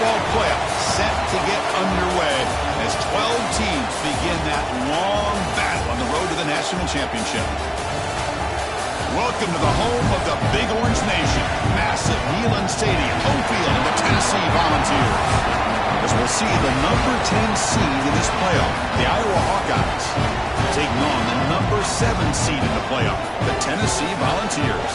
football playoff set to get underway as 12 teams begin that long battle on the road to the national championship. Welcome to the home of the Big Orange Nation. Massive Neyland Stadium, home field of the Tennessee Volunteers. As we'll see the number 10 seed in this playoff, the Iowa Hawkeyes, taking on the number 7 seed in the playoff, the Tennessee Volunteers.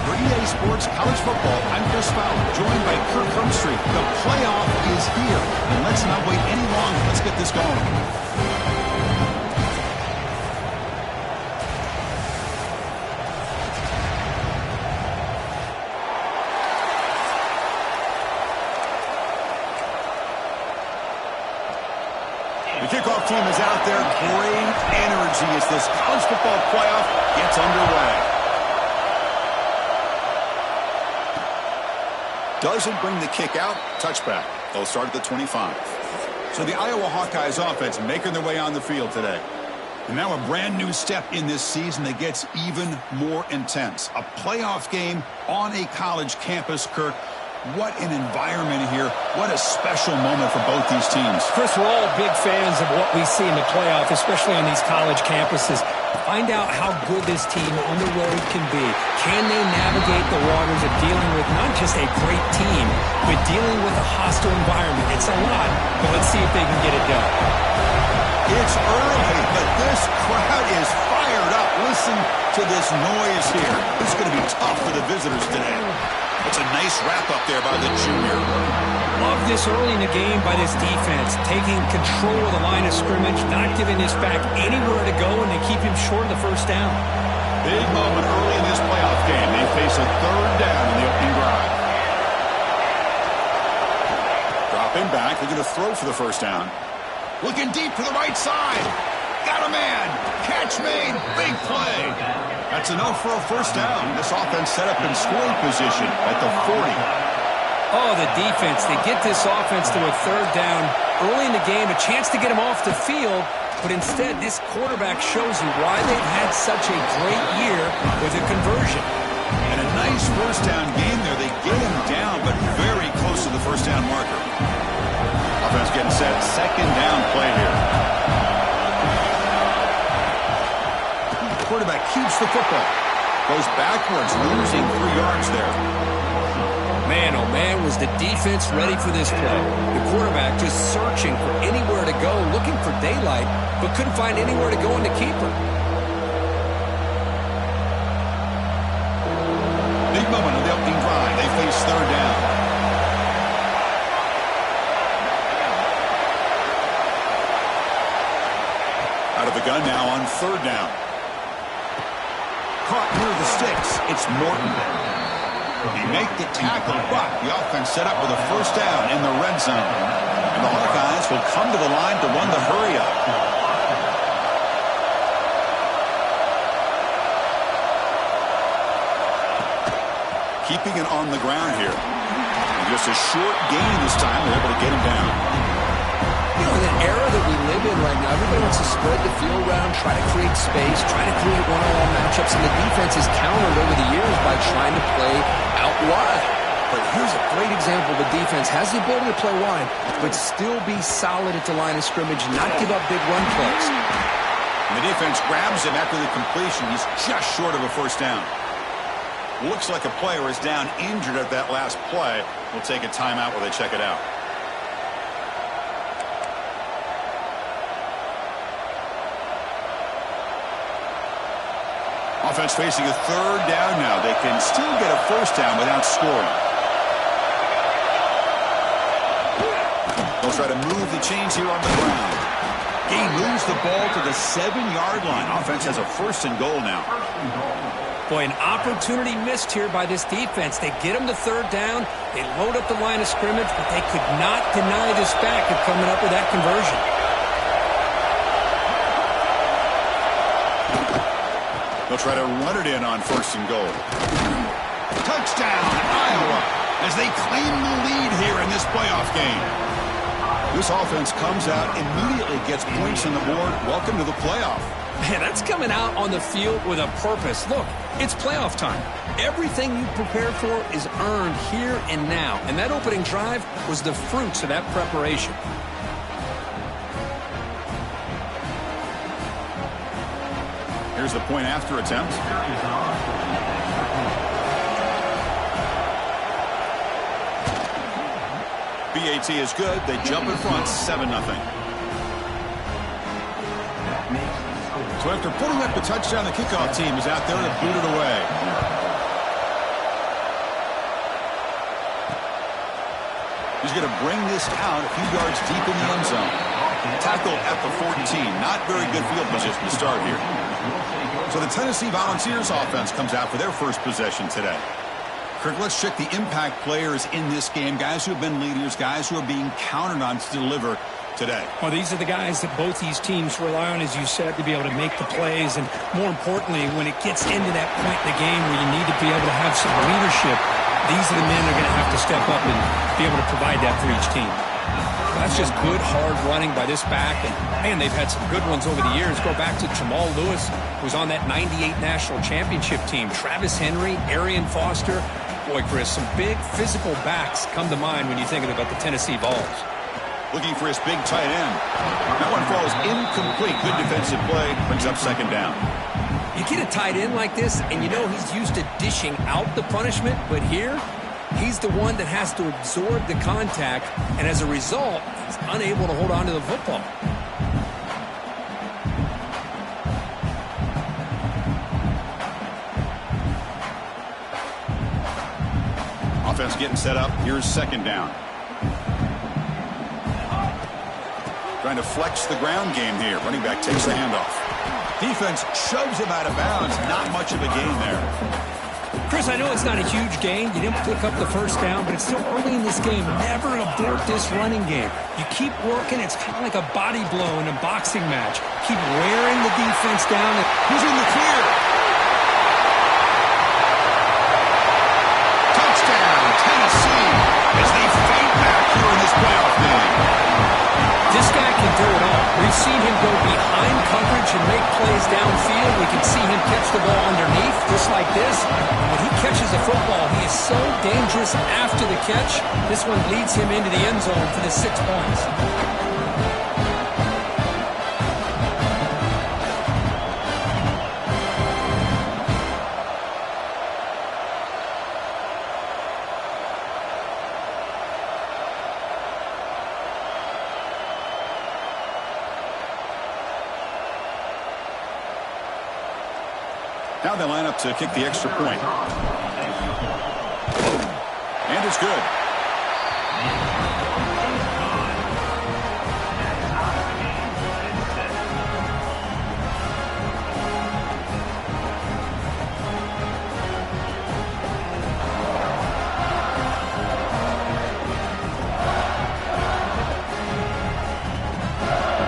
For EA Sports College Football, I'm Chris Fowler, joined by Kirk Hermstreet. The playoff is here, and let's not wait any longer. Let's get this going. The kickoff team is out there. Great energy as this college football playoff gets underway. Doesn't bring the kick out. Touchback. They'll start at the 25. So the Iowa Hawkeyes offense making their way on the field today. And now a brand new step in this season that gets even more intense. A playoff game on a college campus, Kirk. What an environment here. What a special moment for both these teams. Chris, we're all big fans of what we see in the playoff, especially on these college campuses. Find out how good this team on the road can be. Can they navigate the waters of dealing with not just a great team, but dealing with a hostile environment? It's a lot, but let's see if they can get it done. It's early, but this crowd is fired up. Listen to this noise here. This is going to be tough for the visitors today. It's a nice wrap-up there by the junior. Love this early in the game by this defense, taking control of the line of scrimmage, not giving this back anywhere to go, and they keep him short of the first down. Big moment early in this playoff game. They face a third down in the opening drive. Dropping back. They're going to throw for the first down. Looking deep to the right side. Got a man. Catch made. Big play. That's enough for a first down. This offense set up in scoring position at the 40. Oh, the defense. They get this offense to a third down early in the game, a chance to get them off the field, but instead this quarterback shows you why they've had such a great year with a conversion. And a nice first down game there. They get him down, but very close to the first down marker. Offense getting set. Second down play here. Quarterback keeps the football. Goes backwards, losing 3 yards there. Man, oh man, was the defense ready for this play. The quarterback just searching for anywhere to go, looking for daylight, but couldn't find anywhere to go in the keeper. Big moment of the opening drive. They face third down. Out of the gun now on third down. Caught near the sticks. It's Morton. He make the tackle, but the offense set up with a first down in the red zone. And the Hawkeyes will come to the line to run the hurry up. Keeping it on the ground here. And just a short gain this time. They're able to get him down. You know, in an era that we live in right now, everybody wants to spread the field around, try to create space, try to create one-on-one matchups, and the defense has countered over the years by trying to play out wide. But here's a great example. The defense has the ability to play wide, but still be solid at the line of scrimmage, not give up big run plays. And the defense grabs him after the completion. He's just short of a first down. Looks like a player is down injured at that last play. We'll take a timeout while they check it out. Offense facing a third down now. They can still get a first down without scoring. They'll try to move the chains here on the ground. He moves the ball to the 7-yard line. Offense has a first and goal now. Boy, an opportunity missed here by this defense. They get them to third down. They load up the line of scrimmage, but they could not deny this back of coming up with that conversion. They'll try to run it in on first and goal. Touchdown, Iowa, as they claim the lead here in this playoff game. This offense comes out, immediately gets points on the board. Welcome to the playoff. Man, that's coming out on the field with a purpose. Look, it's playoff time. Everything you prepared for is earned here and now. And that opening drive was the fruits of that preparation. Here's the point after attempt. BAT is good. They jump in front, 7-0. So after putting up the touchdown, the kickoff team is out there to boot it away. He's going to bring this out a few yards deep in the end zone. Tackled at the 14. Not very good field position to start here. So the Tennessee Volunteers offense comes out for their first possession today. Kirk, let's check the impact players in this game. Guys who have been leaders, guys who are being counted on to deliver today. Well, these are the guys that both these teams rely on, as you said, to be able to make the plays. And more importantly, when it gets into that point in the game where you need to be able to have some leadership, these are the men that are going to have to step up and be able to provide that for each team. That's just good, hard running by this back. And, man, they've had some good ones over the years. Go back to Jamal Lewis, who was on that 98 National Championship team. Travis Henry, Arian Foster. Boy, Chris, some big physical backs come to mind when you think about the Tennessee Vols. Looking for his big tight end. That one falls incomplete. Good defensive play. Brings up second down. You get a tight end like this, and you know he's used to dishing out the punishment, but here, he's the one that has to absorb the contact, and as a result, he's unable to hold on to the football. Offense getting set up. Here's second down. Trying to flex the ground game here. Running back takes the handoff. Defense shoves him out of bounds. Not much of a gain there. Chris, I know it's not a huge gain. You didn't pick up the first down, but it's still early in this game. Never abort this running game. You keep working. It's kind of like a body blow in a boxing match. Keep wearing the defense down. Who's in the clear? Touchdown, Tennessee, as they fight back here in this playoff game. This guy can do it all. We've seen him go behind coverage and make plays downfield. We can see him catch the ball underneath, just like this. When he catches the football, he is so dangerous after the catch. This one leads him into the end zone for the 6 points. Now they line up to kick the extra point. And it's good.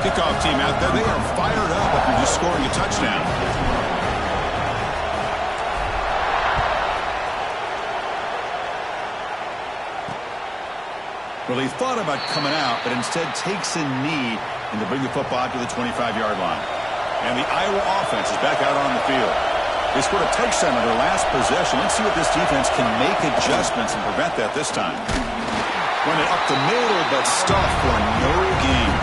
Kickoff team out there. They are fired up after just scoring a touchdown. Well, he thought about coming out, but instead takes a knee and to bring the football to the 25-yard line. And the Iowa offense is back out on the field. They scored a touchdown on their last possession. Let's see if this defense can make adjustments and prevent that this time. Run it up the middle, but stuffed for no gain.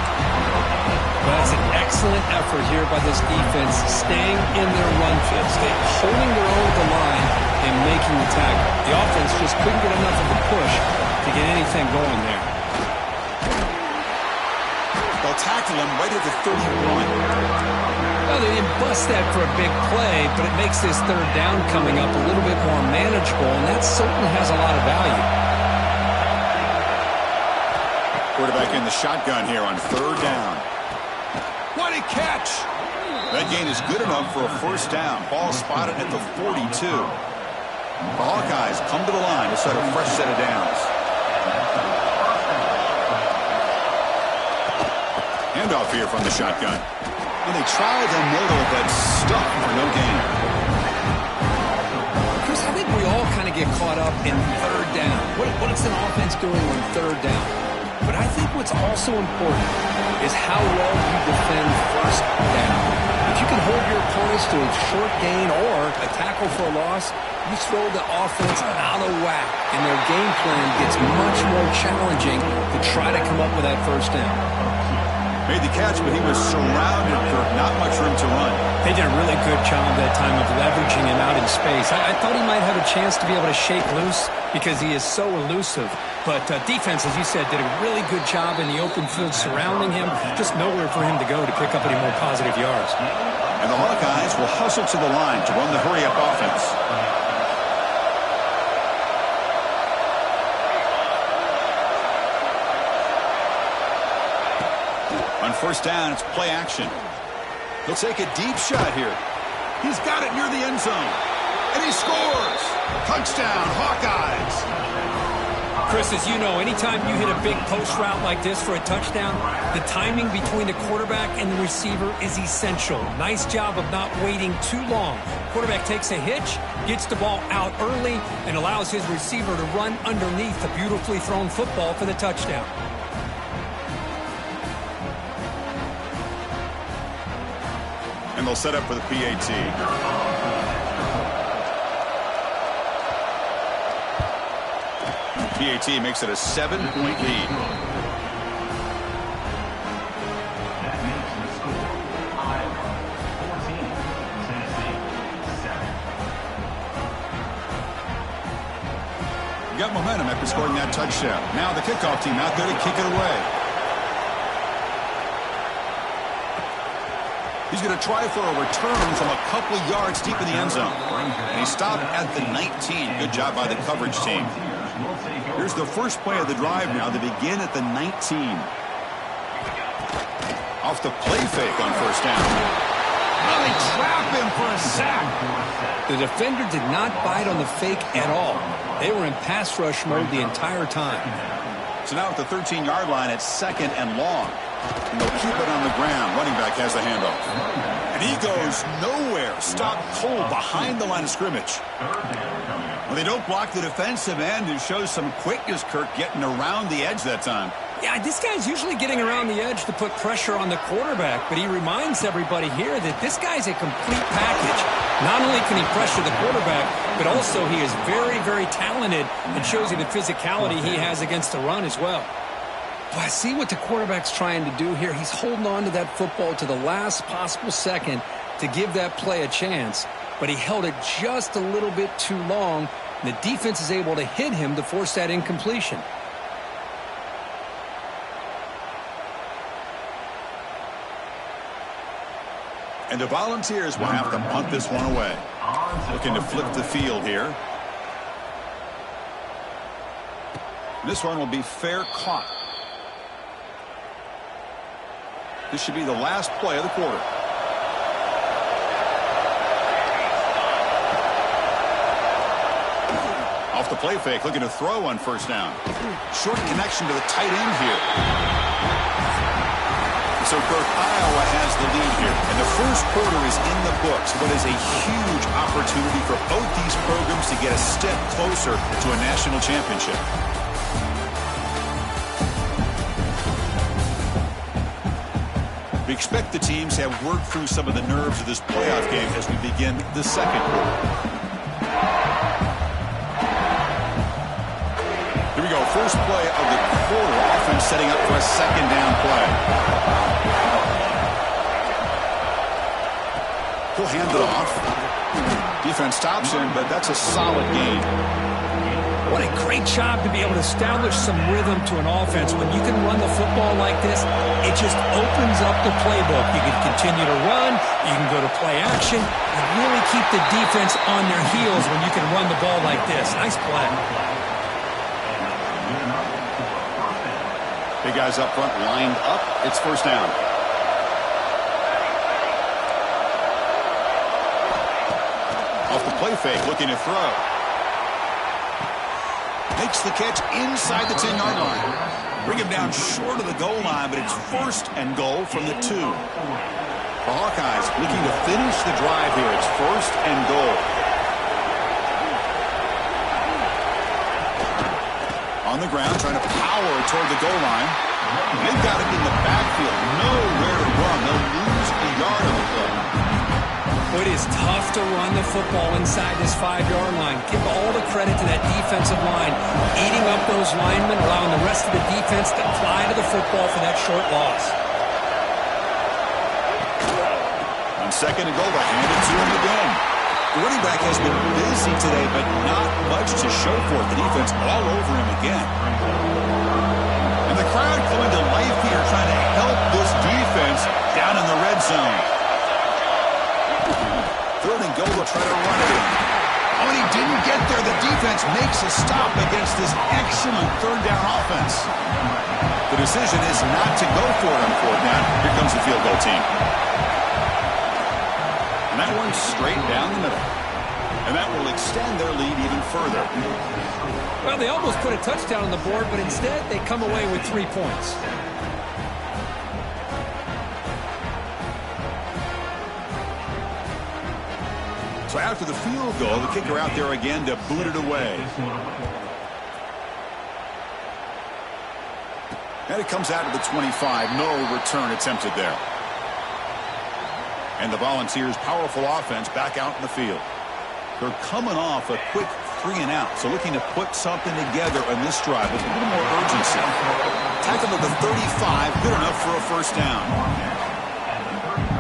Well, that's an excellent effort here by this defense, staying in their run fits. They're holding their own at the line and making the tackle. The offense just couldn't get enough of a push to get anything going there. They'll tackle him right at the 31. Well, they didn't bust that for a big play, but it makes this third down coming up a little bit more manageable, and that certainly has a lot of value. Quarterback in the shotgun here on third down. What a catch! That gain is good enough for a first down. Ball spotted at the 42. The Hawkeyes come to the line to start a fresh set of downs. Handoff here from the shotgun. And they try the middle, but stuck for no gain. Chris, I think we all kind of get caught up in third down. What is an offense doing on third down? But I think what's also important is how well you defend first down. If you can hold close to a short gain or a tackle for a loss, you throw the offense out of whack, and their game plan gets much more challenging to try to come up with that first down. Made the catch, but he was surrounded, Kirk. Not much room to run. They did a really good job that time of leveraging him out in space. I thought he might have a chance to be able to shake loose because he is so elusive. But defense, as you said, did a really good job in the open field surrounding him. Just nowhere for him to go to pick up any more positive yards. And the Hawkeyes will hustle to the line to run the hurry-up offense. On first down, it's play action. He'll take a deep shot here. He's got it near the end zone. And he scores! Touchdown, Hawkeyes! Chris, as you know, anytime you hit a big post route like this for a touchdown, the timing between the quarterback and the receiver is essential. Nice job of not waiting too long. Quarterback takes a hitch, gets the ball out early, and allows his receiver to run underneath the beautifully thrown football for the touchdown. And they'll set up for the PAT. PAT makes it a 7-point lead. That makes the score Iowa 14, Tennessee 7. Got momentum after scoring that touchdown. Now the kickoff team out there to kick it away. He's going to try for a return from a couple of yards deep in the end zone. And he stopped at the 19. Good job by the coverage team. Here's the first play of the drive now. They begin at the 19. Off the play fake on first down. Oh, they trap him for a sack. The defender did not bite on the fake at all. They were in pass rush mode the entire time. So now at the 13-yard line, it's second and long. And they'll keep it on the ground. Running back has the handoff. And he goes nowhere. Stopped cold behind the line of scrimmage. Well, they don't block the defensive end and shows some quickness, Kirk, getting around the edge that time. Yeah, this guy's usually getting around the edge to put pressure on the quarterback, but he reminds everybody here that this guy's a complete package. Not only can he pressure the quarterback, but also he is very, very talented and shows you the physicality he has against the run as well. Well, I see what the quarterback's trying to do here. He's holding on to that football to the last possible second to give that play a chance, but he held it just a little bit too long, and the defense is able to hit him to force that incompletion. And the Volunteers will have to punt this one away. Looking to flip the field here. This one will be fair caught. This should be the last play of the quarter. Off the play fake, looking to throw on first down. Short connection to the tight end here. So, Kirk, Iowa has the lead here. And the first quarter is in the books. What is a huge opportunity for both these programs to get a step closer to a national championship. We expect the teams to have worked through some of the nerves of this playoff game as we begin the second quarter. Here we go, first play of the quarter. Offense setting up for a second down play. He'll hand it off. Defense stops him, but that's a solid gain. What a great job to be able to establish some rhythm to an offense. When you can run the football like this, it just opens up the playbook. You can continue to run, you can go to play action, and really keep the defense on their heels when you can run the ball like this. Nice play. Big guys up front lined up. It's first down. Off the play fake, looking to throw. Makes the catch inside the 10-yard line. Bring him down short of the goal line, but it's first and goal from the 2. The Hawkeyes looking to finish the drive here. It's first and goal. On the ground, trying to power toward the goal line. They've got it in the backfield. Nowhere to run. They'll lose a yard on the play. Boy, It is tough to run the football inside this 5-yard line. Give all the credit to that defensive line, eating up those linemen, allowing the rest of the defense to fly to the football for that short loss. On second and goal, they hand it to him again. The running back has been busy today, but not much to show for it. The defense all over him again. And the crowd coming to life here, trying to help this defense down in the red zone. Third and goal, they'll try to run it in. Oh, and he didn't get there. The defense makes a stop against this excellent third down offense. The decision is not to go for it on fourth down. Here comes the field goal team. And that one's straight down the middle. And that will extend their lead even further. Well, they almost put a touchdown on the board, but instead they come away with 3 points. So after the field goal, the kicker out there again to boot it away. And it comes out to the 25. No return attempted there. And the Volunteers' powerful offense back out in the field. They're coming off a quick 3-and-out, so looking to put something together on this drive with a little more urgency. Tackle to the 35, good enough for a first down.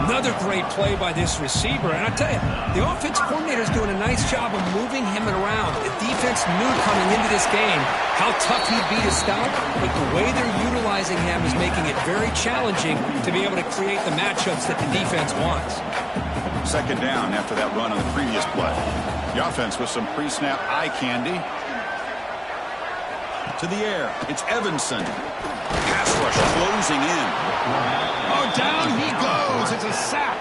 Another great play by this receiver. And I tell you, the offense coordinator is doing a nice job of moving him around. The defense knew coming into this game how tough he'd be to stop, but the way they're utilizing him is making it very challenging to be able to create the matchups that the defense wants. Second down after that run on the previous play. The offense with some pre-snap eye candy. To the air. It's Evanson. Pass rush closing in. Oh, down he goes. It's a sack.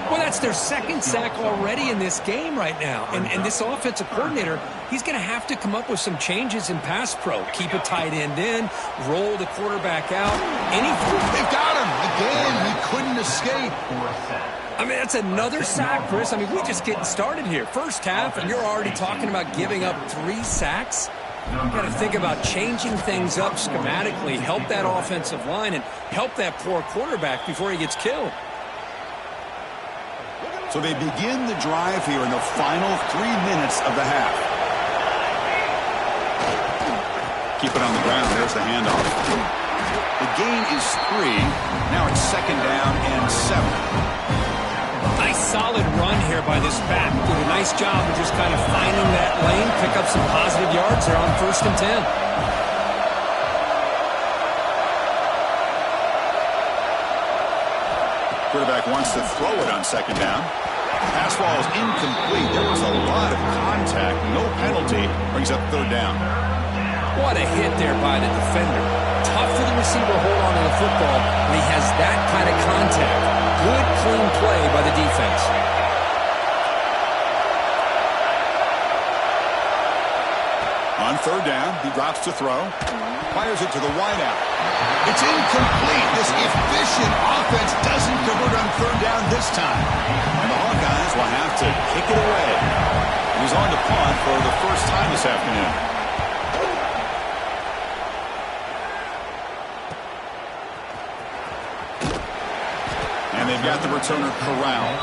Well, that's their second sack already in this game right now. And this offensive coordinator, he's going to have to come up with some changes in pass pro. Keep a tight end in, roll the quarterback out, anything. They've got him. Again, he couldn't escape. I mean, that's another sack, Chris. I mean, we're just getting started here. First half, and you're already talking about giving up 3 sacks. You've got to think about changing things up schematically, help that offensive line, and help that poor quarterback before he gets killed. So they begin the drive here in the final 3 minutes of the half. Keep it on the ground. There's the handoff. The gain is 3. Now it's second down and 7. Nice solid run here by this back. Did a nice job of just kind of finding that lane, pick up some positive yards there on 1st and 10. Quarterback wants to throw it on second down. Pass ball is incomplete. There was a lot of contact. No penalty. Brings up third down. What a hit there by the defender. Tough for the receiver to hold on to the football when he has that kind of contact. Good, clean play by the defense. On third down, he drops to throw. Fires it to the wideout. It's incomplete. This efficient offense doesn't convert on third down this time. And the Hawkeyes will have to kick it away. He's on to punt for the first time this afternoon. And they've got the returner corralled.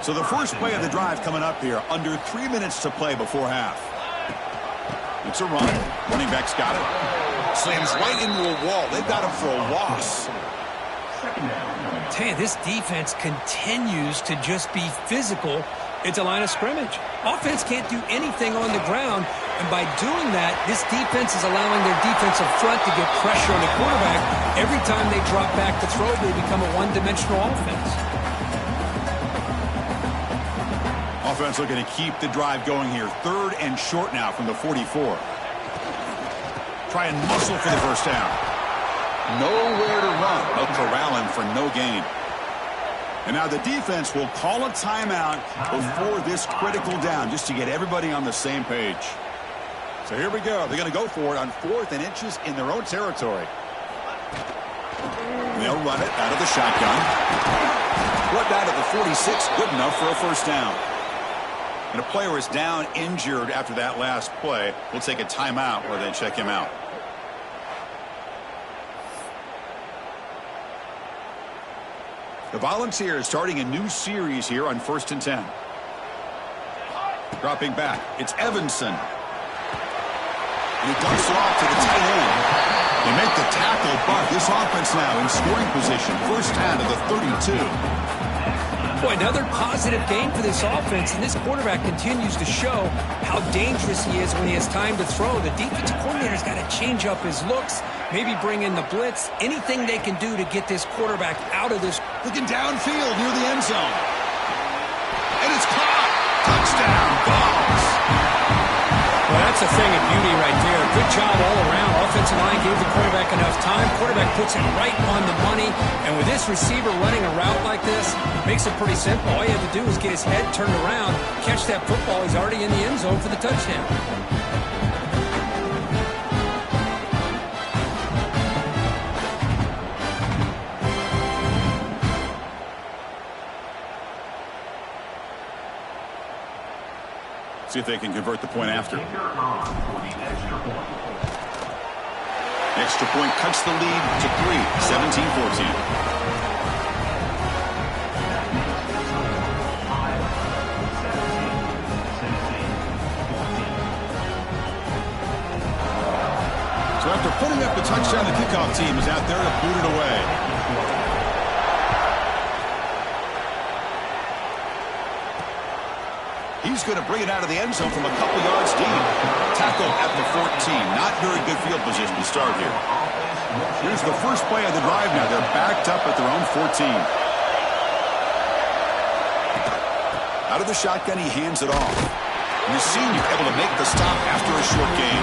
So the first play of the drive coming up here. Under 3 minutes to play before half. It's a run. Running back's got it. Slams right into a wall. They've got him for a loss. Tell you, this defense continues to just be physical at the line of scrimmage. Offense can't do anything on the ground, and by doing that, this defense is allowing their defensive front to get pressure on the quarterback. Every time they drop back to throw, they become a one-dimensional offense. Offense looking to keep the drive going here. Third and short now from the 44. Try and muscle for the first down. Nowhere to run. They'll corral him for no gain. And now the defense will call a timeout before this critical down just to get everybody on the same page. So here we go. They're going to go for it on 4th and inches in their own territory. They'll run it out of the shotgun. Brought down to the 46. Good enough for a first down. And a player is down injured after that last play. We'll take a timeout where they check him out. The Volunteers starting a new series here on 1st and 10. Dropping back, it's Evanson. And he dumps it off to the tight end. They make the tackle, but this offense now in scoring position. First down to the 32. Boy, another positive game for this offense, and this quarterback continues to show how dangerous he is when he has time to throw. The defensive coordinator's got to change up his looks, maybe bring in the blitz, anything they can do to get this quarterback out of this. Looking downfield near the end zone. And it's caught. Touchdown, Vols. Well, that's a thing of beauty right there. Good job all around. Offensive line gave the quarterback enough time. Quarterback puts it right on the money. And with this receiver running a route like this, makes it pretty simple. All you have to do is get his head turned around, catch that football. He's already in the end zone for the touchdown. See if they can convert the point after. Extra point cuts the lead to 3, 17-14. So after putting up the touchdown, the kickoff team is out there to boot it away. He's going to bring it out of the end zone from a couple yards deep. Tackle at the 14. Not very good field position to start here. Here's the first play of the drive now. They're backed up at their own 14. Out of the shotgun, he hands it off. And the senior able to make the stop after a short gain.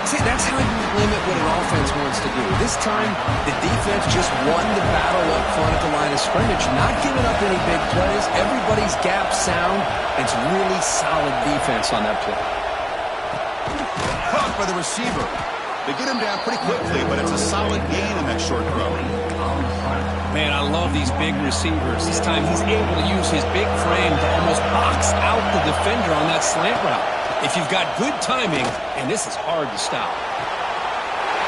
See, that's how you limit what an offense wants to do. This time, the defense just won the battle up front at the line of scrimmage, not giving up any big plays. Everybody's gap sound. It's really solid defense on that play. Caught by the receiver. They get him down pretty quickly, but it's a solid gain in that short throw. Man, I love these big receivers. This time he's able to use his big frame to almost box out the defender on that slant route. If you've got good timing, and this is hard to stop.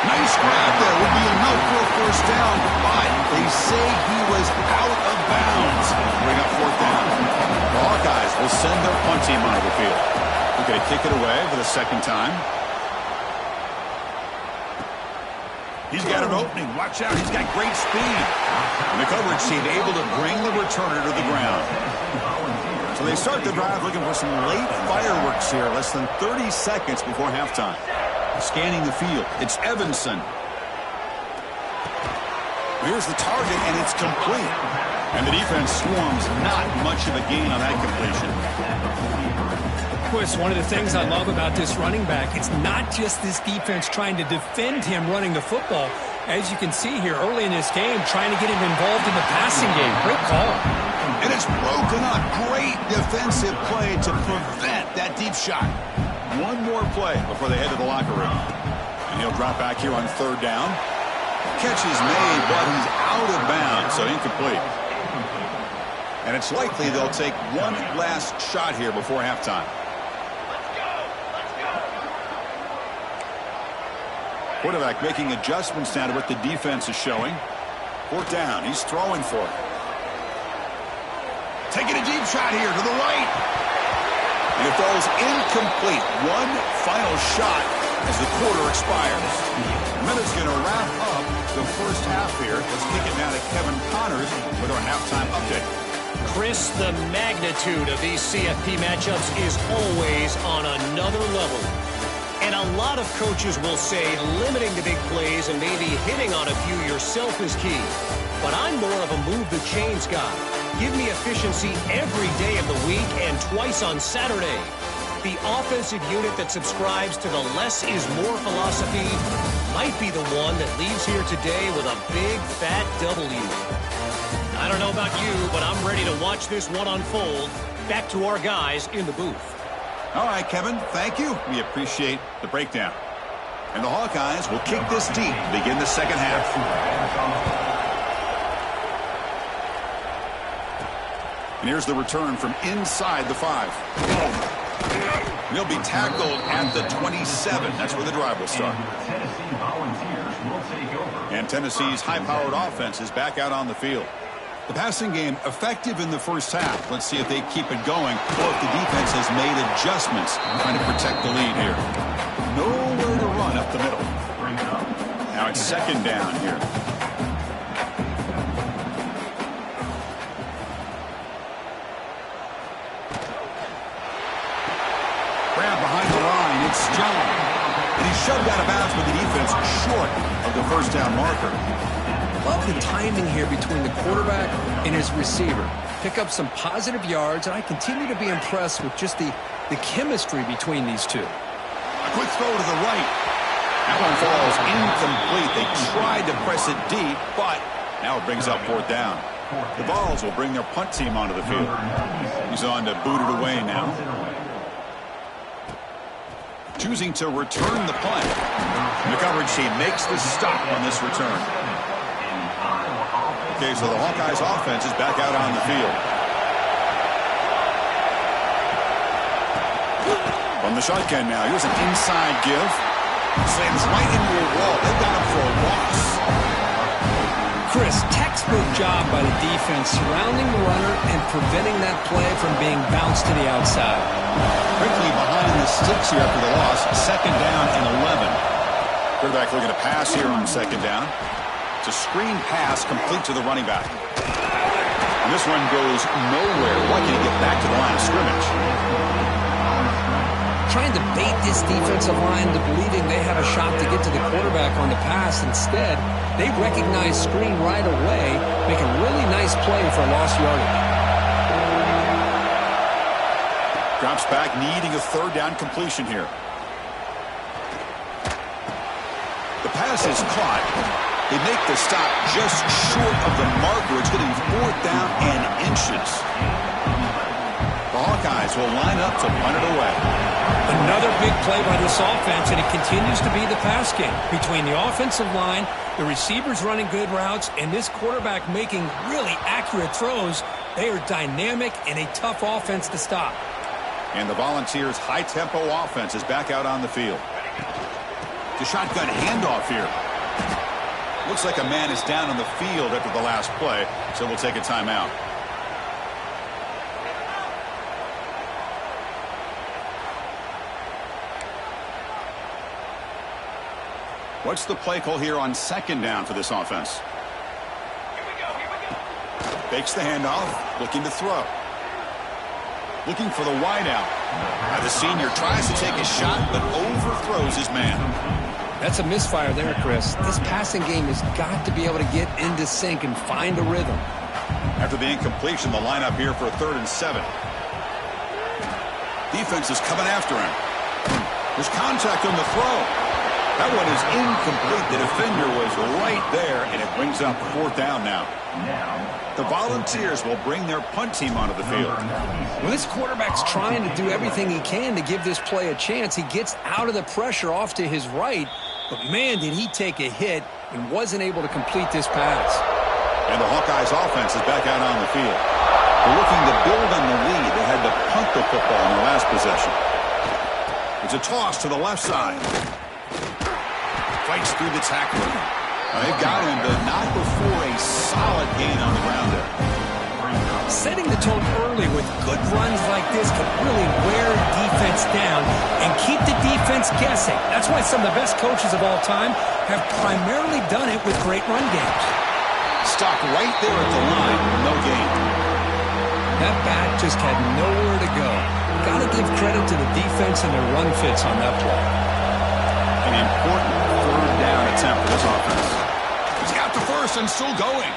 Nice grab there. Would be enough for a first down, but they say he was out of bounds. Bring up fourth down. The Hawkeyes will send their punt team onto the field. They're going to kick it away for the second time. He's got an opening. Watch out. He's got great speed. And the coverage team able to bring the returner to the ground. So they start the drive looking for some late fireworks here. Less than 30 seconds before halftime. Scanning the field. It's Evanson. Here's the target, and it's complete. And the defense swarms. Not much of a gain on that completion. Well, it's one of the things I love about this running back. It's not just this defense trying to defend him running the football. As you can see here early in this game, trying to get him involved in the passing game. Great call. And it's broken up. Great defensive play to prevent that deep shot. One more play before they head to the locker room. And he'll drop back here on third down. Catch is made, but he's out of bounds, so incomplete. And it's likely they'll take one last shot here before halftime. Quarterback making adjustments now to what the defense is showing. Fourth down. He's throwing for it. Taking a deep shot here to the right. And it falls incomplete. One final shot as the quarter expires. Minute's going to wrap up the first half here. Let's kick it now to Kevin Connors with our halftime update. Chris, the magnitude of these CFP matchups is always on another level. And a lot of coaches will say limiting the big plays and maybe hitting on a few yourself is key. But I'm more of a move the chains guy. Give me efficiency every day of the week and twice on Saturday. The offensive unit that subscribes to the less is more philosophy might be the one that leaves here today with a big fat W. I don't know about you, but I'm ready to watch this one unfold. Back to our guys in the booth. All right, Kevin, thank you. We appreciate the breakdown. And the Hawkeyes will kick this deep to begin the second half. And here's the return from inside the 5. He'll be tackled at the 27. That's where the drive will start. And Tennessee's high-powered offense is back out on the field. The passing game effective in the first half. Let's see if they keep it going or if the defense has made adjustments trying to protect the lead here. Nowhere to run up the middle. Now it's second down here. Grab behind the line. It's John. And he's shoved out of bounds with the defense short of the first down marker. Love the timing here between the quarterback and his receiver. Pick up some positive yards, and I continue to be impressed with just the chemistry between these two. A quick throw to the right. That one falls incomplete. They tried to press it deep, but now it brings up fourth down. The Vols will bring their punt team onto the field. He's on to boot it away now. Choosing to return the punt. The coverage team makes the stop on this return. Okay, so the Hawkeyes offense is back out on the field. From the shotgun now, here's an inside give. Slams right into a wall. They've got him for a loss. Chris, textbook job by the defense surrounding the runner and preventing that play from being bounced to the outside. Quickly behind the sticks here after the loss. Second down and 11. Quarterback looking to pass here on second down. It's a screen pass complete to the running back. And this one goes nowhere. Why can't he get back to the line of scrimmage? Trying to bait this defensive line to believing they have a shot to get to the quarterback on the pass. Instead, they recognize screen right away, make a really nice play for lost yardage. Drops back, needing a third down completion here. The pass is caught. They make the stop just short of the marker. It's going to be fourth down and inches. The Hawkeyes will line up to punt it away. Another big play by this offense, and it continues to be the pass game. Between the offensive line, the receivers running good routes, and this quarterback making really accurate throws, they are dynamic and a tough offense to stop. And the Volunteers' high-tempo offense is back out on the field. The shotgun handoff here. Looks like a man is down on the field after the last play, so we'll take a timeout. What's the play call here on second down for this offense? Here we go. Fakes the handoff, looking to throw. Looking for the wideout. The senior tries to take a shot, but overthrows his man. That's a misfire there, Chris. This passing game has got to be able to get into sync and find a rhythm. After the incompletion, the lineup here for a 3rd and 7. Defense is coming after him. There's contact on the throw. That one is incomplete. The defender was right there, and it brings up 4th down now. The Volunteers will bring their punt team onto the field. Well, this quarterback's trying to do everything he can to give this play a chance. He gets out of the pressure off to his right, but man, did he take a hit and wasn't able to complete this pass. And the Hawkeyes offense is back out on the field. They're looking to build on the lead. They had to punt the football in the last possession. It's a toss to the left side. Fights through the tackler. They've got him, but not before a solid gain on the ground there. Setting the tone early with good runs like this can really wear defense down and keep the defense guessing. That's why some of the best coaches of all time have primarily done it with great run games. Stuck right there at the line, no gain. That bat just had nowhere to go. Got to give credit to the defense and their run fits on that play. An important 3rd down attempt for this offense. He's got the first and still going.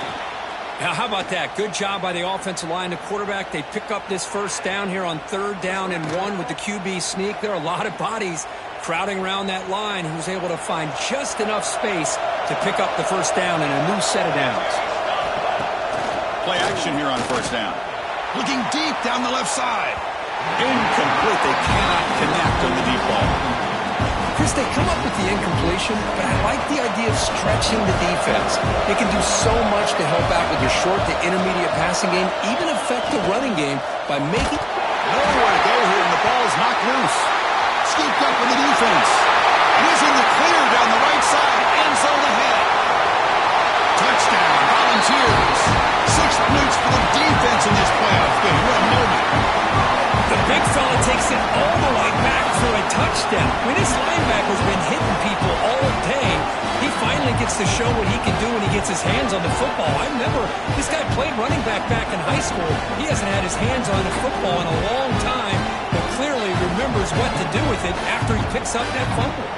Now, how about that? Good job by the offensive line. The quarterback, they pick up this first down here on 3rd down and 1 with the QB sneak. There are a lot of bodies crowding around that line. He was able to find just enough space to pick up the first down and a new set of downs. Play action here on 1st down. Looking deep down the left side. Incomplete. They cannot connect on the deep ball. Chris, they come up with the incompletion, but I like the idea of stretching the defense. They can do so much to help out with your short to intermediate passing game, even affect the running game by making... Nowhere to go here, and the ball is knocked loose. Scooped up in the defense. And he's in the clear down the right side. End zone ahead. Touchdown, Volunteers. 6 points touchdown. I mean, this linebacker's been hitting people all day. He finally gets to show what he can do when he gets his hands on the football. I remember this guy played running back in high school. He hasn't had his hands on the football in a long time, but clearly remembers what to do with it after he picks up that fumble.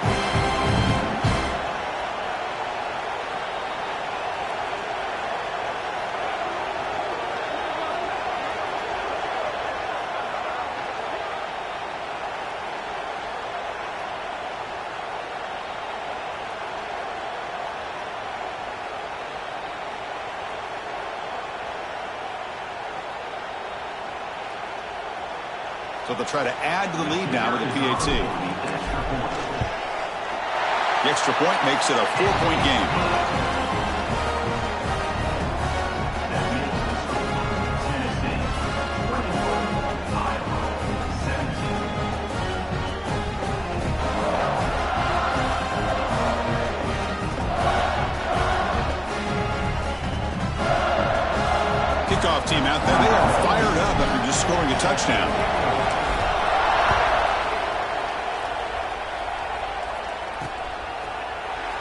So they'll try to add to the lead now with the PAT. The extra point makes it a 4-point game. Kickoff team out there. They are fired up after just scoring a touchdown.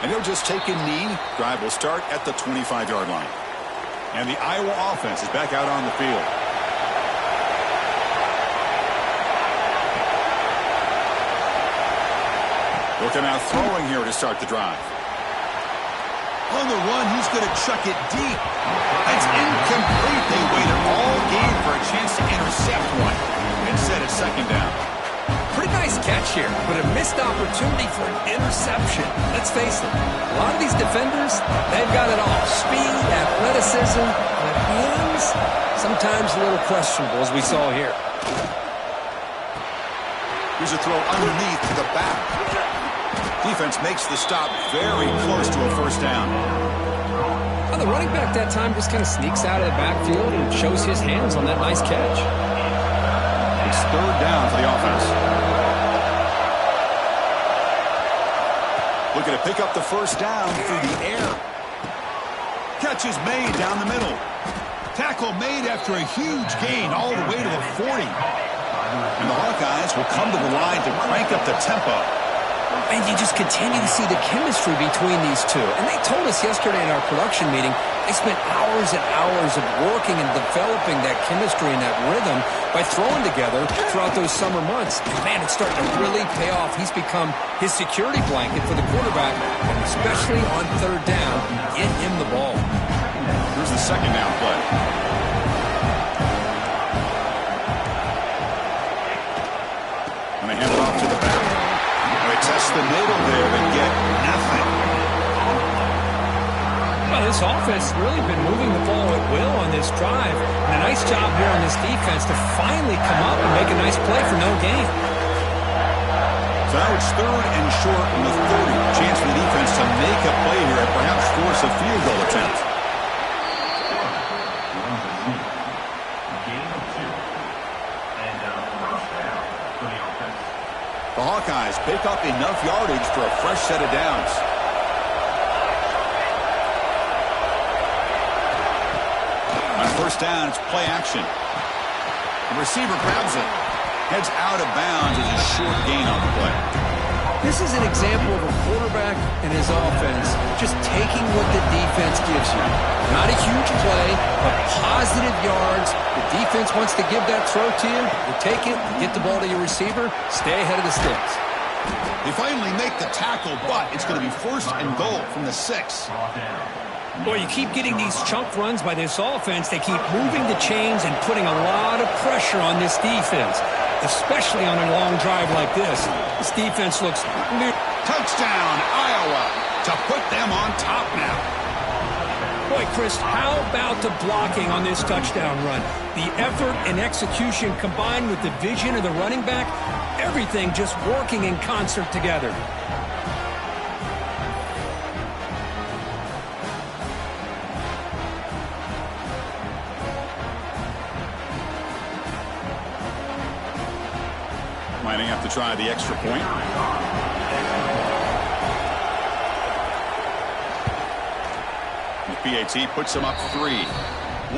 And he'll just take a knee. Drive will start at the 25-yard line. And the Iowa offense is back out on the field. Looking out throwing here to start the drive. On the run, he's going to chuck it deep. It's incomplete. They waited all game for a chance to intercept one. Instead, it's second down. Pretty nice catch here, but a missed opportunity for an interception. Let's face it, a lot of these defenders, they've got it all. Speed, athleticism, but hands, sometimes a little questionable, as we saw here. Here's a throw underneath to the back. Defense makes the stop very close to a first down. Well, the running back that time just kind of sneaks out of the backfield and shows his hands on that nice catch. It's third down for the offense. Looking to pick up the first down through the air. Catch is made down the middle. Tackle made after a huge gain all the way to the 40. And the Hawkeyes will come to the line to crank up the tempo. And you just continue to see the chemistry between these two. And they told us yesterday in our production meeting, they spent hours and hours of working and developing that chemistry and that rhythm by throwing together throughout those summer months. And man, it's starting to really pay off. He's become his security blanket for the quarterback, and especially on third down, get him the ball. Here's the second down play. And they hand it off to the back. They test the middle there and get nothing. Well, this offense has really been moving the ball at will on this drive. And a nice job here on this defense to finally come up and make a nice play for no gain. So now it's third and short from the 30. Chance for the defense to make a play here and perhaps force a field goal attempt. The Hawkeyes pick up enough yardage for a fresh set of downs. On first down, it's play action. The receiver grabs it. Heads out of bounds as a short gain on the play. This is an example of a quarterback and his offense just taking what the defense gives you. Not a huge play, but positive yards. The defense wants to give that throw to you. You take it, you get the ball to your receiver, stay ahead of the sticks. They finally make the tackle, but it's going to be first and goal from the 6. Boy, you keep getting these chunk runs by this offense. They keep moving the chains and putting a lot of pressure on this defense, especially on a long drive like this. This defense looks new. Touchdown, Iowa, to put them on top now. Boy, Chris, how about the blocking on this touchdown run? The effort and execution combined with the vision of the running back, everything just working in concert together. Might have to try the extra point. The PAT puts him up 3.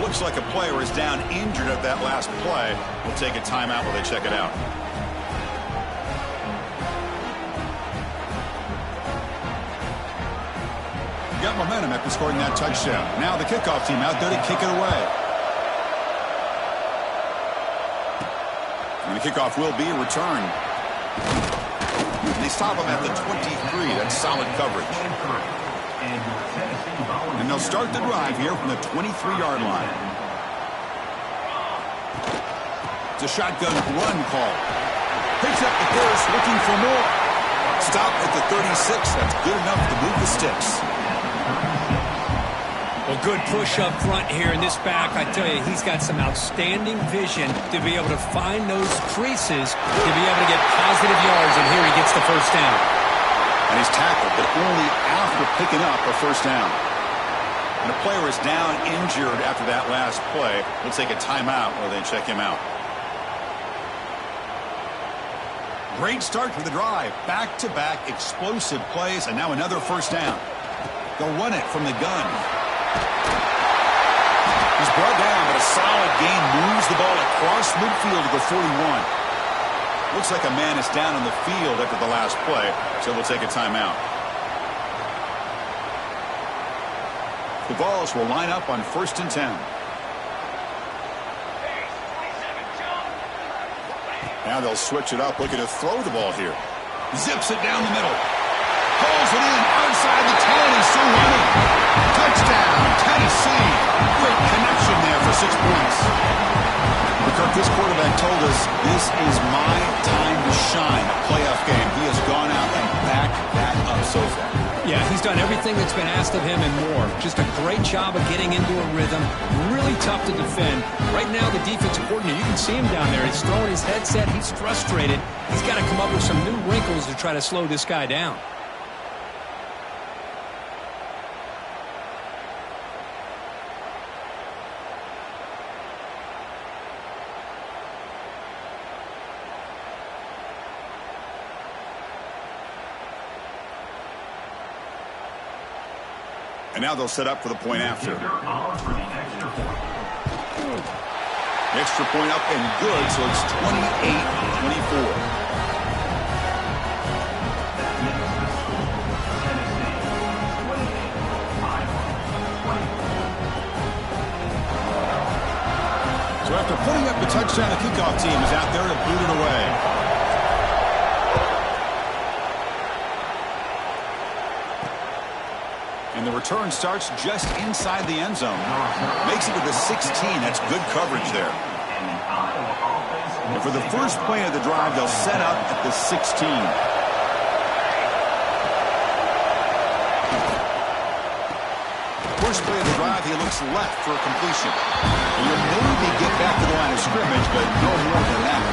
Looks like a player is down injured at that last play. We'll take a timeout while they check it out. got momentum after scoring that touchdown. Now the kickoff team out there to kick it away. And the kickoff will be returned. They stop him at the 23. That's solid coverage. And they'll start the drive here from the 23-yard line. It's a shotgun run call. Picks up the first, looking for more. Stop at the 36. That's good enough to move the sticks. Well, good push up front here in this back. I tell you, he's got some outstanding vision to be able to find those creases to be able to get positive yards, and here he gets the first down. And he's tackled, but only after picking up a first down. And a player is down injured after that last play. We'll take a timeout while they check him out. Great start to the drive. Back-to-back explosive plays, and now another first down. They'll run it from the gun. He's brought down, but a solid gain moves the ball across midfield to the 41. Looks like a man is down on the field after the last play, so we'll take a timeout. The Vols will line up on 1st and 10. Now they'll switch it up, looking to throw the ball here. Zips it down the middle. Pulls it in, outside the 10, and still running. Touchdown, Tennessee. Great connection there for 6 points. Kirk, this quarterback told us this is my time to shine. A playoff game. He has gone out and backed that up so far. Yeah, he's done everything that's been asked of him and more. Just a great job of getting into a rhythm. Really tough to defend. Right now, the defensive coordinator, you can see him down there. He's throwing his headset. He's frustrated. He's got to come up with some new wrinkles to try to slow this guy down. And now they'll set up for the point after. Extra point up and good, so it's 28-24. So after putting up the touchdown, the kickoff team is out there to boot it away. And the return starts just inside the end zone. Makes it to the 16. That's good coverage there. And for the first play of the drive, they'll set up at the 16. First play of the drive, he looks left for a completion. He'll maybe get back to the line of scrimmage, but no more than that.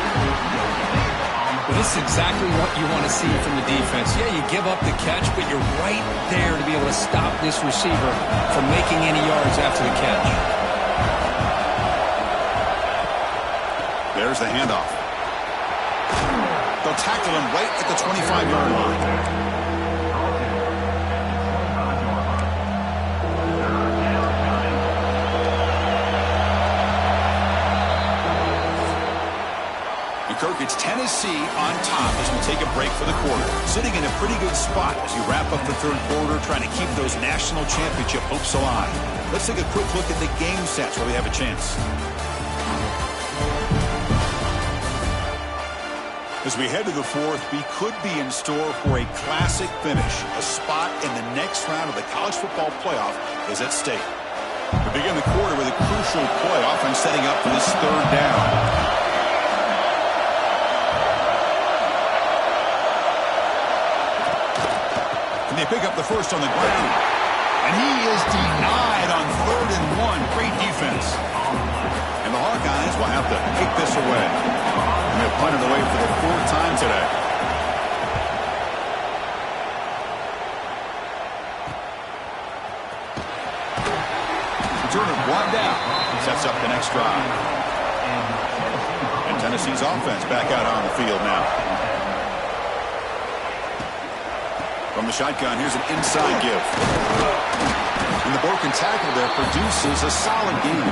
Well, this is exactly what you want to see from the defense. Yeah, you give up the catch, but you're right there to be able to stop this receiver from making any yards after the catch. There's the handoff. They'll tackle him right at the 25-yard line. Kirk, it's Tennessee on top as we take a break for the quarter. Sitting in a pretty good spot as you wrap up the third quarter, trying to keep those national championship hopes alive. Let's take a quick look at the game stats where we have a chance. As we head to the fourth, we could be in store for a classic finish. A spot in the next round of the college football playoff is at stake. We begin the quarter with a crucial play, often setting up for this third down. And they pick up the first on the ground. And he is denied on 3rd and 1. Great defense. And the Hawkeyes will have to kick this away. And they'll punt it away for the 4th time today. Returner blocked out. Sets up the next drive. And Tennessee's offense back out on the field now. From the shotgun, here's an inside give. And the broken tackle there produces a solid gain.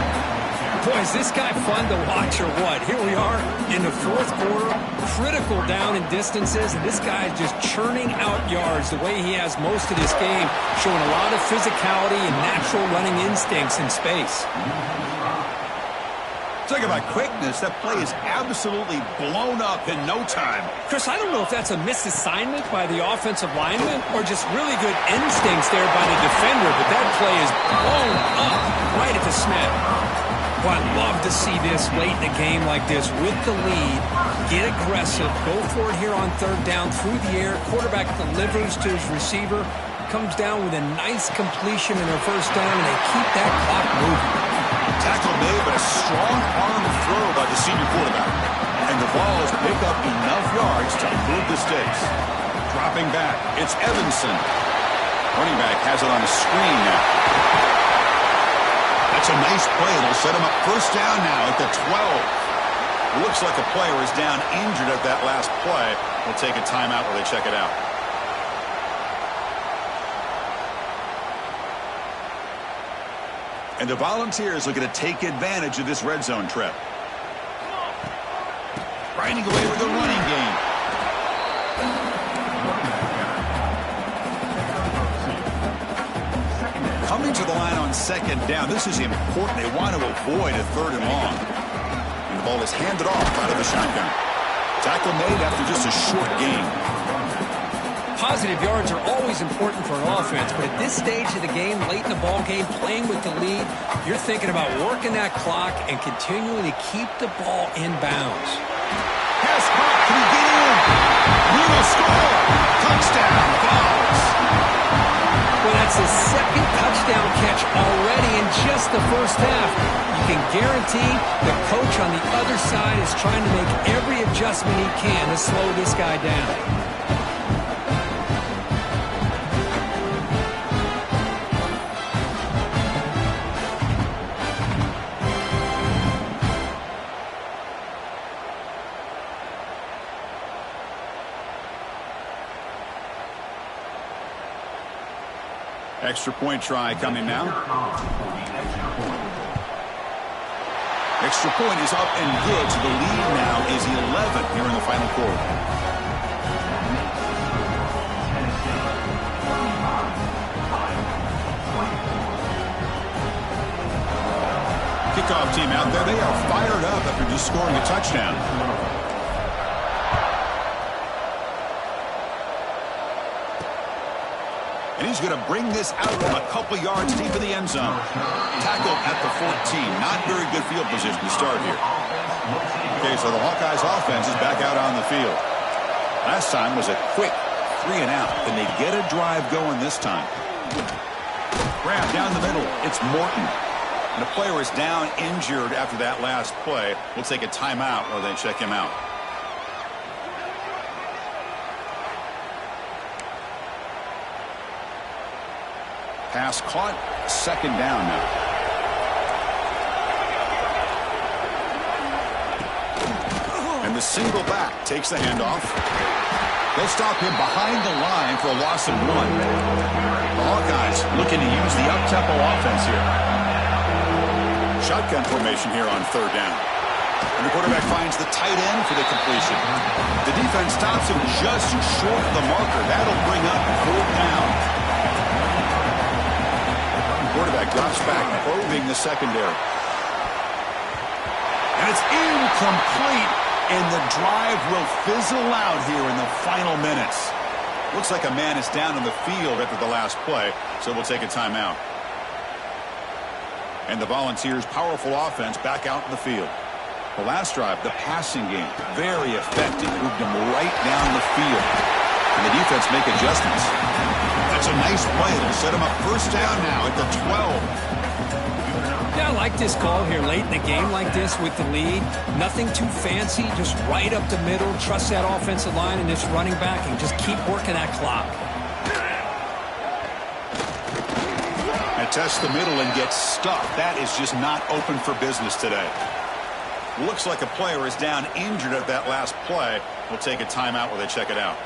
Boy, is this guy fun to watch or what? Here we are in the fourth quarter, critical down in distances, and this guy is just churning out yards the way he has most of this game, showing a lot of physicality and natural running instincts in space. Talk about quickness. That play is absolutely blown up in no time. Chris, I don't know if that's a misassignment by the offensive lineman or just really good instincts there by the defender, but that play is blown up right at the snap. Well, I'd love to see this late in the game like this with the lead. Get aggressive. Go for it here on third down through the air. Quarterback delivers to his receiver. Comes down with a nice completion in their first down, and they keep that clock moving. Tackle made, but a strong arm throw by the senior quarterback. And the Vols pick up enough yards to move the stakes. Dropping back, it's Evanson. Running back has it on the screen now. That's a nice play. It'll set him up first down now at the 12. Looks like a player is down injured at that last play. We'll take a timeout while they check it out. And the Volunteers looking to take advantage of this red zone trip. Grinding away with the running game. Coming to the line on second down. This is important. They want to avoid a third and long. And the ball is handed off out of the shotgun. Tackle made after just a short gain. Positive yards are always important for an offense, but at this stage of the game, late in the ball game, playing with the lead, you're thinking about working that clock and continuing to keep the ball in bounds. Pass caught. Can he get in? Will score. Touchdown, Vols. Well, that's his second touchdown catch already in just the first half. You can guarantee the coach on the other side is trying to make every adjustment he can to slow this guy down. Extra point try coming now. Extra point is up and good, so the lead now is 11 here in the final quarter. Kickoff team out there. They are fired up after just scoring a touchdown. And he's going to bring this out from a couple yards deep in the end zone. Tackled at the 14. Not very good field position to start here. Okay, so the Hawkeyes offense is back out on the field. Last time was a quick 3 and out. Can they get a drive going this time? Grab down the middle. It's Morton. And the player is down injured after that last play. We'll take a timeout while they check him out. Pass caught, second down now. And the single back takes the handoff. They'll stop him behind the line for a loss of 1. The Hawkeyes looking to use the up-tempo offense here. Shotgun formation here on third down. And the quarterback finds the tight end for the completion. The defense stops him just short of the marker. That'll bring up 4th down. Quarterback drops back, probing the secondary. And it's incomplete, and the drive will fizzle out here in the final minutes. Looks like a man is down on the field after the last play, so we'll take a timeout. And the Volunteers' powerful offense back out in the field. The last drive, the passing game, very effective. Moved them right down the field. And the defense make adjustments. That's a nice play. It'll set him up first down now at the 12. Yeah, I like this call here late in the game like this with the lead. Nothing too fancy, just right up the middle. Trust that offensive line and this running back and just keep working that clock. And test the middle and get stuffed. That is just not open for business today. Looks like a player is down injured at that last play. We'll take a timeout while they check it out.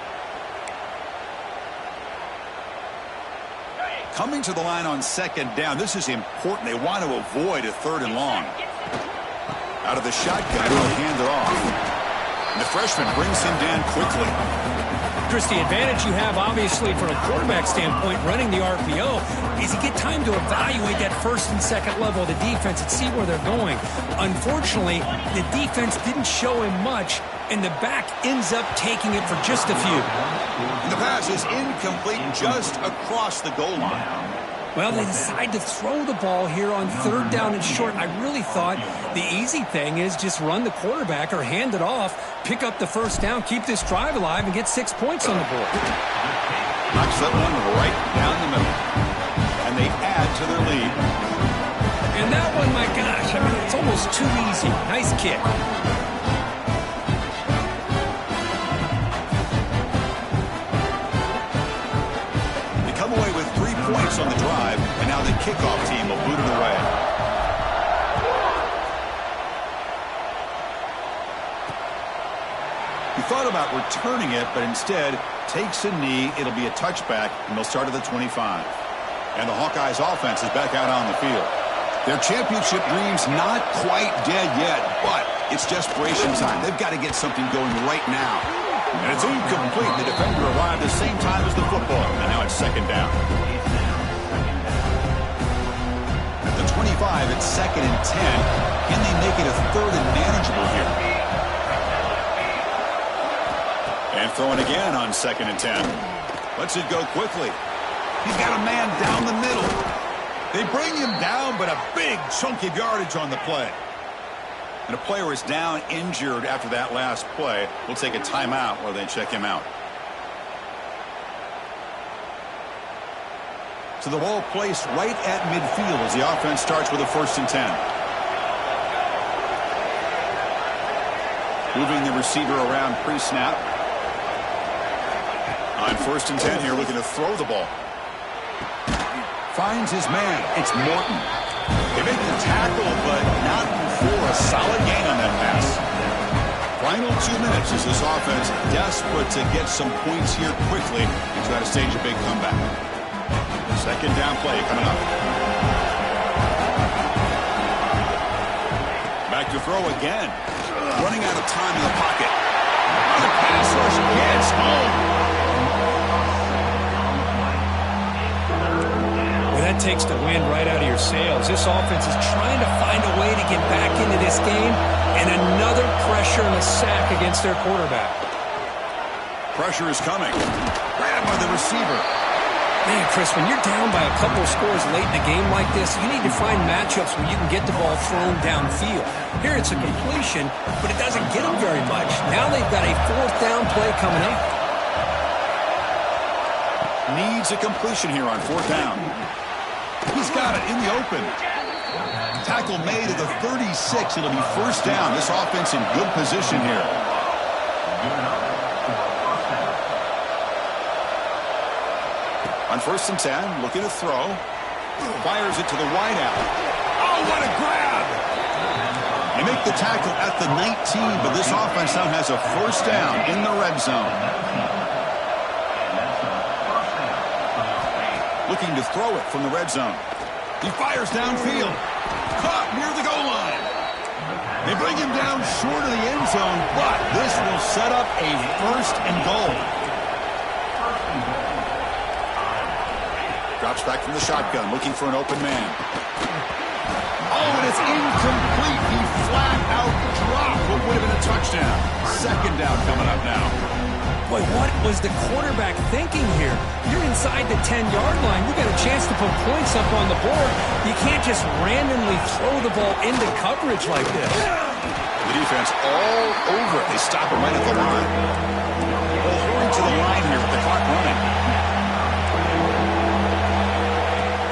Coming to the line on second down. This is important. They want to avoid a third and long. Out of the shotgun, he'll hand it off. And the freshman brings him down quickly. Chris, the advantage you have, obviously, from a quarterback standpoint, running the RPO, is you get time to evaluate that first and second level of the defense and see where they're going. Unfortunately, the defense didn't show him much, and the back ends up taking it for just a few. And the pass is incomplete just across the goal line. Well, they decide to throw the ball here on third down and short. I really thought the easy thing is just run the quarterback or hand it off, pick up the first down, keep this drive alive, and get 6 points on the board. Knocks that one right down the middle. And they add to their lead. And that one, my gosh, I mean, it's almost too easy. Nice kick. Points on the drive, and now the kickoff team will boot it away. He thought about returning it, but instead takes a knee. It'll be a touchback, and they'll start at the 25. And the Hawkeyes offense is back out on the field. Their championship dreams not quite dead yet, but it's desperation time. They've got to get something going right now. And it's incomplete. The defender arrived the same time as the football, and now it's second down. 25, it's second and 10. Can they make it a third and manageable here? And throwing again on second and 10. Lets it go quickly. He's got a man down the middle. They bring him down, but a big chunk of yardage on the play. And a player is down injured after that last play. We'll take a timeout while they check him out. So the ball placed right at midfield as the offense starts with a first and 10. Moving the receiver around pre-snap. On first and 10 here, looking to throw the ball. Finds his man. It's Morton. They make the tackle, but not before a solid gain on that pass. Final 2 minutes as this offense desperate to get some points here quickly to try to stage a big comeback. Second down play coming up. Back to throw again. Running out of time in the pocket. The pass rush gets home. Well, that takes the wind right out of your sails. This offense is trying to find a way to get back into this game, and another pressure and a sack against their quarterback. Pressure is coming. Grabbed by the receiver. Man, Chris, when you're down by a couple of scores late in a game like this, you need to find matchups where you can get the ball thrown downfield. Here it's a completion, but it doesn't get them very much. Now they've got a fourth down play coming up. Needs a completion here on fourth down. He's got it in the open. Tackle made at the 36. It'll be first down. This offense in good position here. On first and 10, looking to throw. Fires it to the wideout. Oh, what a grab! They make the tackle at the 19, but this offense now has a first down in the red zone. Looking to throw it from the red zone. He fires downfield. Caught near the goal line. They bring him down short of the end zone, but this will set up a first and goal. Drops back from the shotgun, looking for an open man. Oh, and it's incomplete. He flat out dropped what would have been a touchdown. Second down coming up now. Boy, what was the quarterback thinking here? You're inside the 10-yard line. You got a chance to put points up on the board. You can't just randomly throw the ball into coverage like this. The defense all over it. They stop him right at the line. Well, hurry to the line here with the clock running.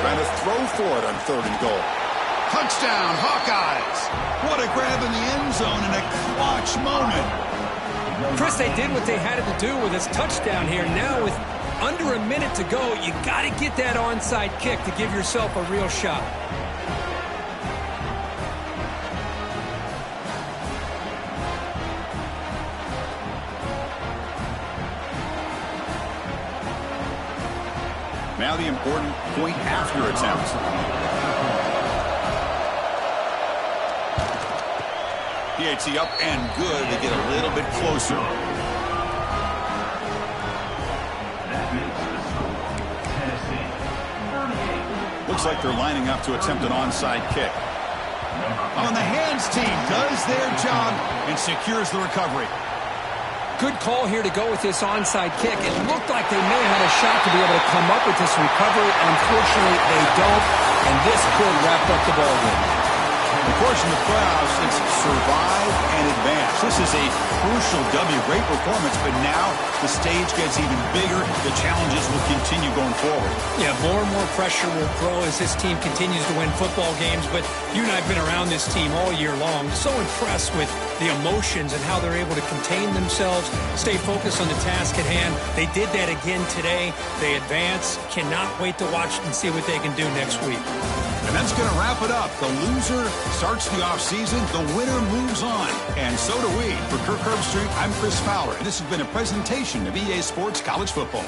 Trying to throw for it on third and goal. Touchdown, Hawkeyes. What a grab in the end zone in a clutch moment. Chris, they did what they had to do with this touchdown here. Now with under a minute to go, you got to get that onside kick to give yourself a real shot. Now the important point after attempt. PAT up and good to get a little bit closer. Looks like they're lining up to attempt an onside kick. On the hands team does their job and secures the recovery. Good call here to go with this onside kick. It looked like they may have had a shot to be able to come up with this recovery. Unfortunately, they don't, and this could wrap up the ballgame. Of course, in the playoffs, it's survive and advance. This is a crucial W. Great performance, but now the stage gets even bigger. The challenges will continue going forward. Yeah, more and more pressure will grow as this team continues to win football games, but you and I have been around this team all year long. So impressed with the emotions and how they're able to contain themselves, stay focused on the task at hand. They did that again today. They advance. Cannot wait to watch and see what they can do next week. And that's going to wrap it up. The loser starts the offseason. The winner moves on. And so do we. For Kirk Herbstreit, I'm Chris Fowler. And this has been a presentation of EA Sports College Football.